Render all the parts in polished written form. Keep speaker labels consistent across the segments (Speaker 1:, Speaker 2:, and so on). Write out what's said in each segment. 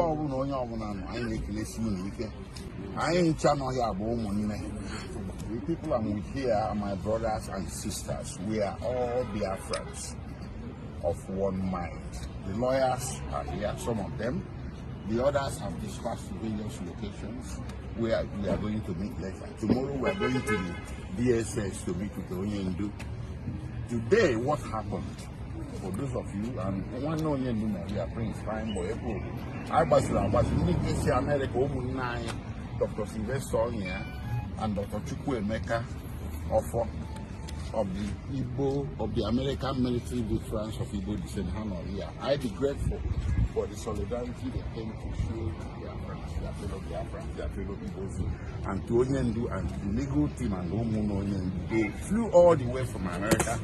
Speaker 1: The people I'm with here are my brothers and sisters. We are all Biafrans of one mind. The lawyers are here, some of them. The others have dispatched to various locations where we are going to meet later. Tomorrow we are going to the DSS to meet with the Onyendu. Today, what happened? For those of you, and one know we are Prince Fine Boy, I was in America, Dr. Sylvester here, and Dr. Chukwuemeka of the American military veterans of Igbo descent here. I be grateful for the solidarity they came to show their fellow Biafrans, their fellow Igbos, and to Onyendu and the legal team and Onyendu. They flew all the way from America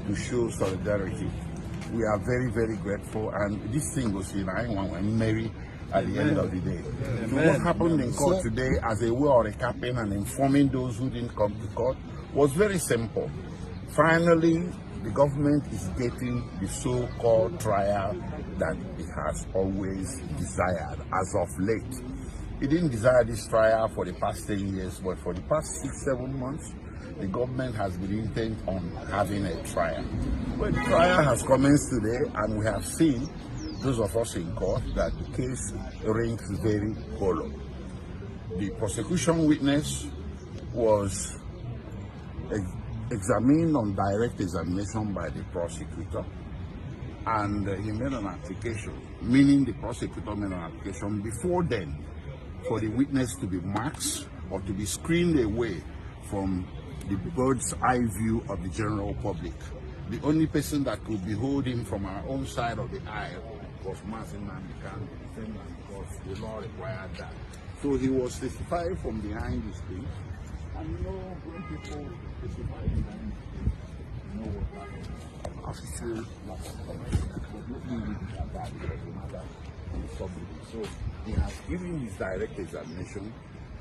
Speaker 1: to show solidarity. We are very, very grateful, and this thing goes in and Mary at the end of the day. So what happened in court today, as a way of recapping and informing those who didn't come to court, was very simple. Finally, the government is getting the so-called trial that it has always desired as of late. It didn't desire this trial for the past 10 years, but for the past 6-7 months, the government has been intent on having a trial. Well, the trial has commenced today, and we have seen, those of us in court, that the case rings very hollow. The prosecution witness was examined on direct examination by the prosecutor, and he made an application, meaning the prosecutor made an application before then for the witness to be masked or to be screened away from the bird's eye view of the general public. The only person that could behold him from our own side of the aisle was Nnamdi, because the law required that. So he was testified from behind the stage. And you know, when people testify behind the stage, you know what happens. Official lack of comment. But not really that because the matter is public. So he has given his direct examination,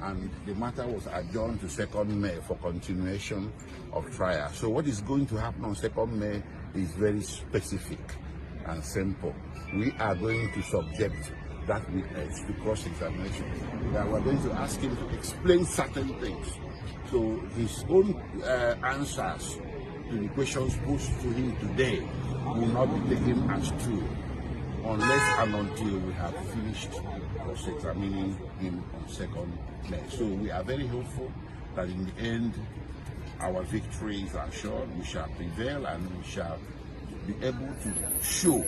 Speaker 1: and the matter was adjourned to 2nd May for continuation of trial. So what is going to happen on 2nd May is very specific and simple. We are going to subject that witness to cross-examination. We are going to ask him to explain certain things. So his own answers to the questions posed to him today will not be taken as true unless and until we have finished cross-examining him on 2nd May. So we are very hopeful that in the end our victory is assured. We shall prevail, and we shall be able to show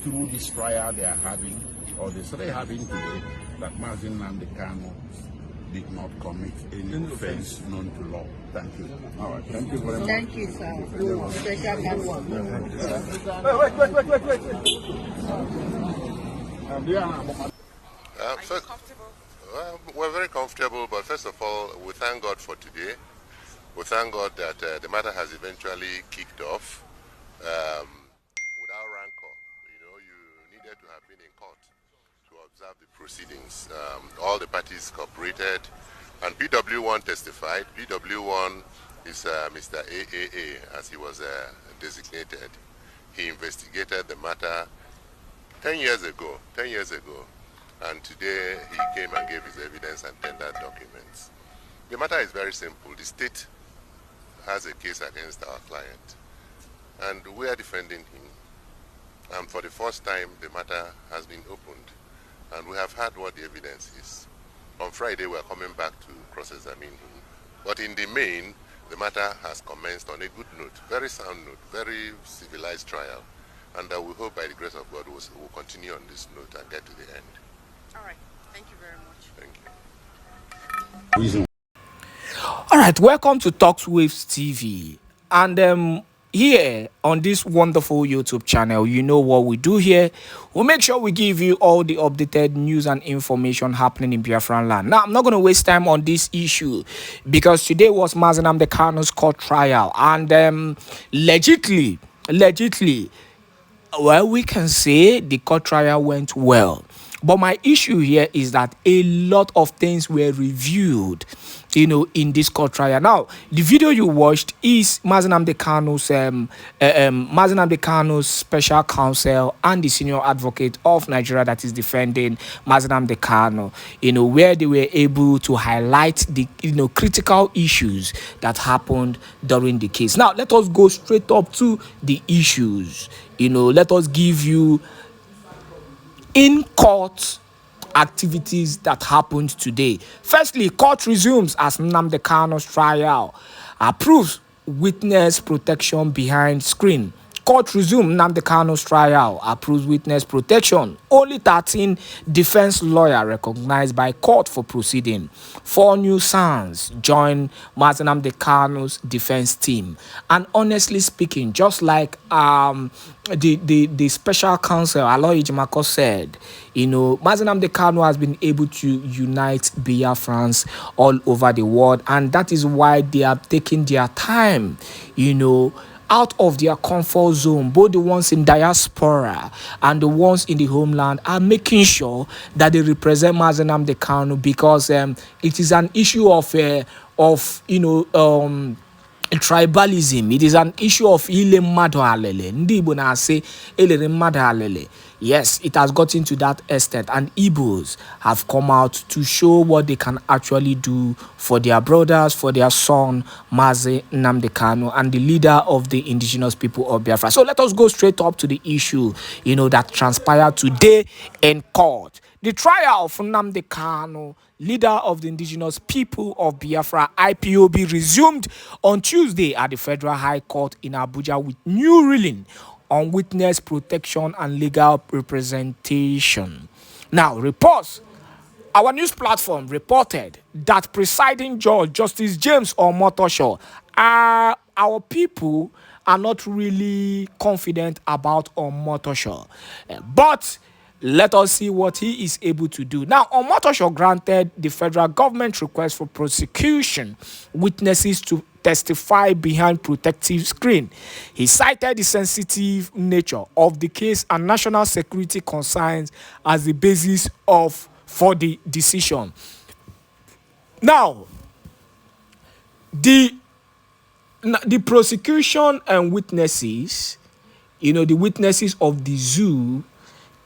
Speaker 1: through this trial they are having, or they started having today, that Nnamdi Kanu did not commit any offense known to law. Thank you. All right. Thank you very much.
Speaker 2: Thank you, sir.
Speaker 3: Are you comfortable? We're very comfortable, but first of all, we thank God for today. We thank God that the matter has eventually kicked off without rancor. You know, you needed to have been in court to observe the proceedings. All the parties cooperated, and PW1 testified. PW1 is Mr. AAA, as he was designated. He investigated the matter 10 years ago, and today he came and gave his evidence and tendered documents. The matter is very simple. The state has a case against our client, and we are defending him. And for the first time, the matter has been opened, and we have heard what the evidence is. On Friday, we are coming back to cross-examine him. But in the main, the matter has commenced on a good note, very sound note, very civilized trial. And we hope by the grace of God we'll continue on this note and get to the end.
Speaker 2: All right. Thank you very much.
Speaker 3: Thank you.
Speaker 4: All right. Welcome to Talks Waves TV. And here on this wonderful YouTube channel, you know what we do here. We'll make sure we give you all the updated news and information happening in Biafraland. Now, I'm not going to waste time on this issue because today was Nnamdi Kanu's court trial. And legitly, well, we can say the court trial went well. But my issue here is that a lot of things were reviewed, in this court trial. Now, the video you watched is Nnamdi Kanu's special counsel and the senior advocate of Nigeria that is defending Nnamdi Kanu, where they were able to highlight the, critical issues that happened during the case. Now, let us go straight up to the issues. Let us give you in court activities that happened today. Firstly, court resumes as Nnamdi Kanu's trial approves witness protection behind screen. Court resumes Nnamdi Kanu's trial approves witness protection. Only 13 defense lawyers recognized by court for proceeding. 4 new sons join Nnamdi Kanu's defense team. And honestly speaking, just like the special counsel Aloy Ejimako said, Nnamdi Kanu has been able to unite Biafrans all over the world, and that is why they are taking their time, out of their comfort zone. Both the ones in diaspora and the ones in the homeland are making sure that they represent Nnamdi Kanu, because it is an issue of tribalism. It is an issue of ile mmadụ alele. Ndị Igbo na-asị elere mmadụ alele. Yes, it has gotten to that extent, and Igbos have come out to show what they can actually do for their brothers, for their son, Nnamdi Kanu, and the leader of the indigenous people of Biafra. So let us go straight up to the issue, that transpired today in court. The trial of Nnamdi Kanu, leader of the indigenous people of Biafra, IPOB, resumed on Tuesday at the Federal High Court in Abuja with new ruling on witness protection and legal representation. Now, our news platform reported that presiding judge Justice James Omotosho, our people are not really confident about Omotosho, but let us see what he is able to do. Now, Omotosho granted the federal government request for prosecution witnesses to testify behind protective screen. He cited the sensitive nature of the case and national security concerns as the basis for the decision. Now, the prosecution and witnesses, the witnesses of the zoo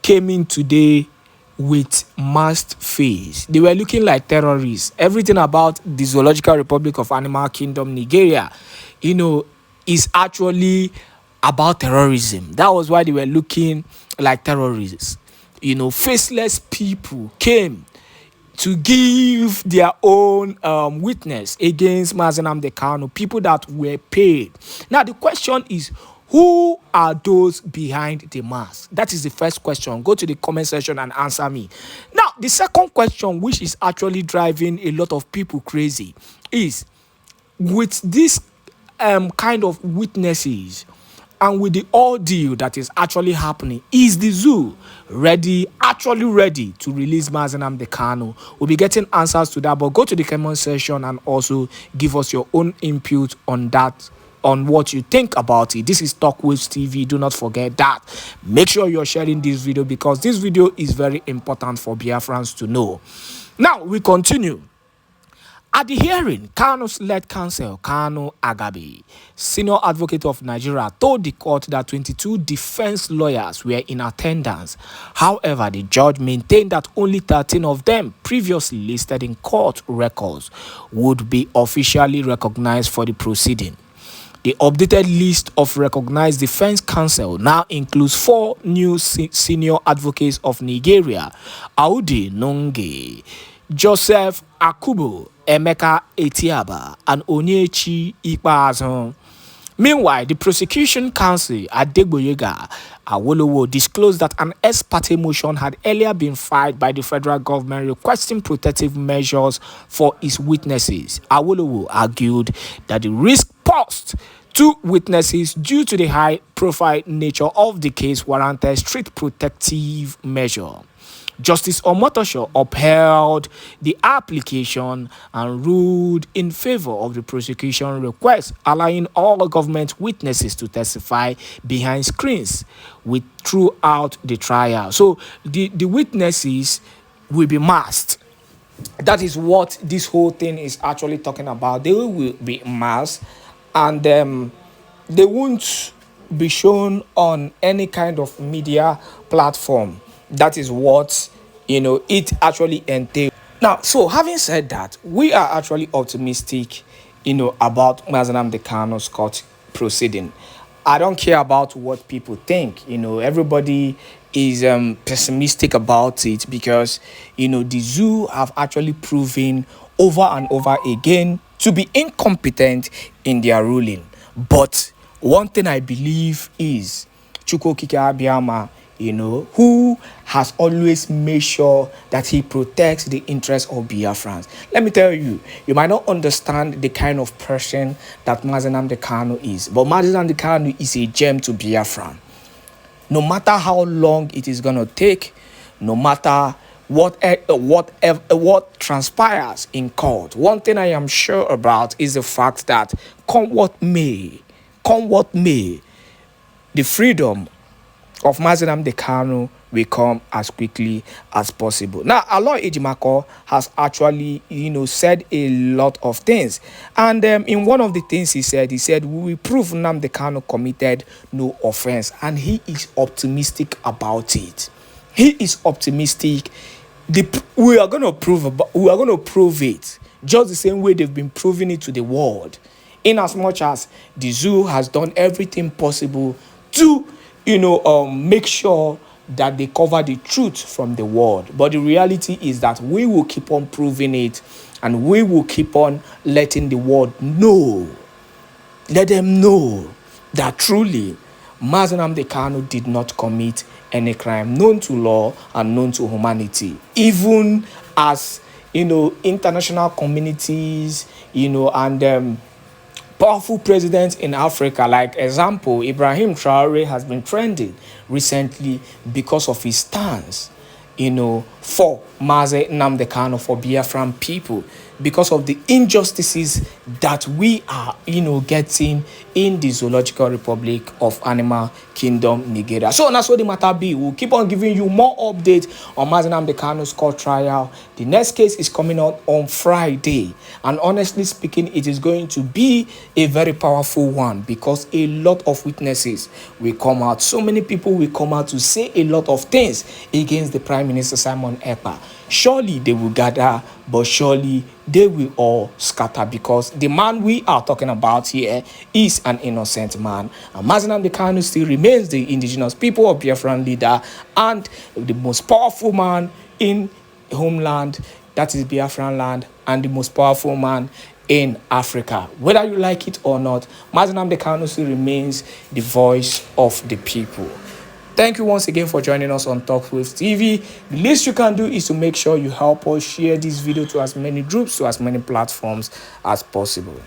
Speaker 4: came in today with masked face. They were looking like terrorists. Everything about the Zoological Republic of Animal Kingdom, Nigeria, is actually about terrorism. That was why they were looking like terrorists. Faceless people came to give their own witness against Nnamdi Kanu, people that were paid. Now, the question is, who are those behind the mask? That is the first question. Go to the comment section and answer me. Now, the second question, which is actually driving a lot of people crazy, is with this kind of witnesses and with the ordeal that is actually happening, is the zoo actually ready to release Nnamdi Kanu? We'll be getting answers to that, but go to the comment section and also give us your own input on that, on what you think about it. This is Talk Waves TV. Do not forget that. Make sure you're sharing this video, because this video is very important for Biafrans to know. Now, we continue. At the hearing, Kanu's lead counsel, Kanu Agabi, senior advocate of Nigeria, told the court that 22 defense lawyers were in attendance. However, the judge maintained that only 13 of them, previously listed in court records, would be officially recognized for the proceeding. The updated list of recognized defense counsel now includes 4 new senior advocates of Nigeria: Audi Nonge, Joseph Akubo, Emeka Etiaba, and Onyechi Ikpeazu. Meanwhile, the prosecution counsel Adegboyega Awolowo disclosed that an ex parte motion had earlier been filed by the federal government requesting protective measures for its witnesses. Awolowo argued that the risk posed to witnesses due to the high-profile nature of the case warranted strict protective measure. Justice Omotosho upheld the application and ruled in favor of the prosecution request, allowing all government witnesses to testify behind screens throughout the trial. So the witnesses will be masked. That is what this whole thing is actually talking about. They will be masked, and they won't be shown on any kind of media platform. That is what it actually entails. Now, so having said that, we are actually optimistic about Nnamdi Kanu's court proceeding. I don't care about what people think. Everybody is pessimistic about it because the zoo have actually proven over and over again to be incompetent in their ruling. But one thing I believe is Chukwu Okike Abiama, who has always made sure that he protects the interests of Biafrans. Let me tell you, you might not understand the kind of person that Nnamdi Kanu is, but Nnamdi Kanu is a gem to Biafran. No matter how long it is going to take, no matter what transpires in court, one thing I am sure about is the fact that come what may, the freedom of Nnamdi Kanu will come as quickly as possible. Now, Aloy Ejimako has actually, said a lot of things. And in one of the things he said, we will prove Nnamdi Kanu committed no offense. And he is optimistic about it. He is optimistic. We are going to prove it just the same way they've been proving it to the world. In as much as the zoo has done everything possible to make sure that they cover the truth from the world. But the reality is that we will keep on proving it, and we will keep on letting the world know. Let them know that truly Nnamdi Kanu did not commit any crime known to law and known to humanity. Even as, international communities, and powerful presidents in Africa, like example, Ibrahim Traore has been trending recently because of his stance, for Nnamdi Kanu, for Biafran people, because of the injustices that we are, getting in the Zoological Republic of Animal Kingdom, Nigeria. So that's what the matter be. We'll keep on giving you more updates on Nnamdi Kanu's court trial. The next case is coming out on Friday. And honestly speaking, it is going to be a very powerful one because a lot of witnesses will come out. So many people will come out to say a lot of things against the Prime Minister Simon Ekpa. Surely they will gather, but surely they will all scatter because the man we are talking about here is an innocent man. And Nnamdi Kanu still remains the indigenous people of Biafran leader and the most powerful man in homeland, that is Biafran land, and the most powerful man in Africa. Whether you like it or not, Nnamdi Kanu still remains the voice of the people. Thank you once again for joining us on Talks with TV. The least you can do is to make sure you help us share this video to as many groups, to as many platforms as possible.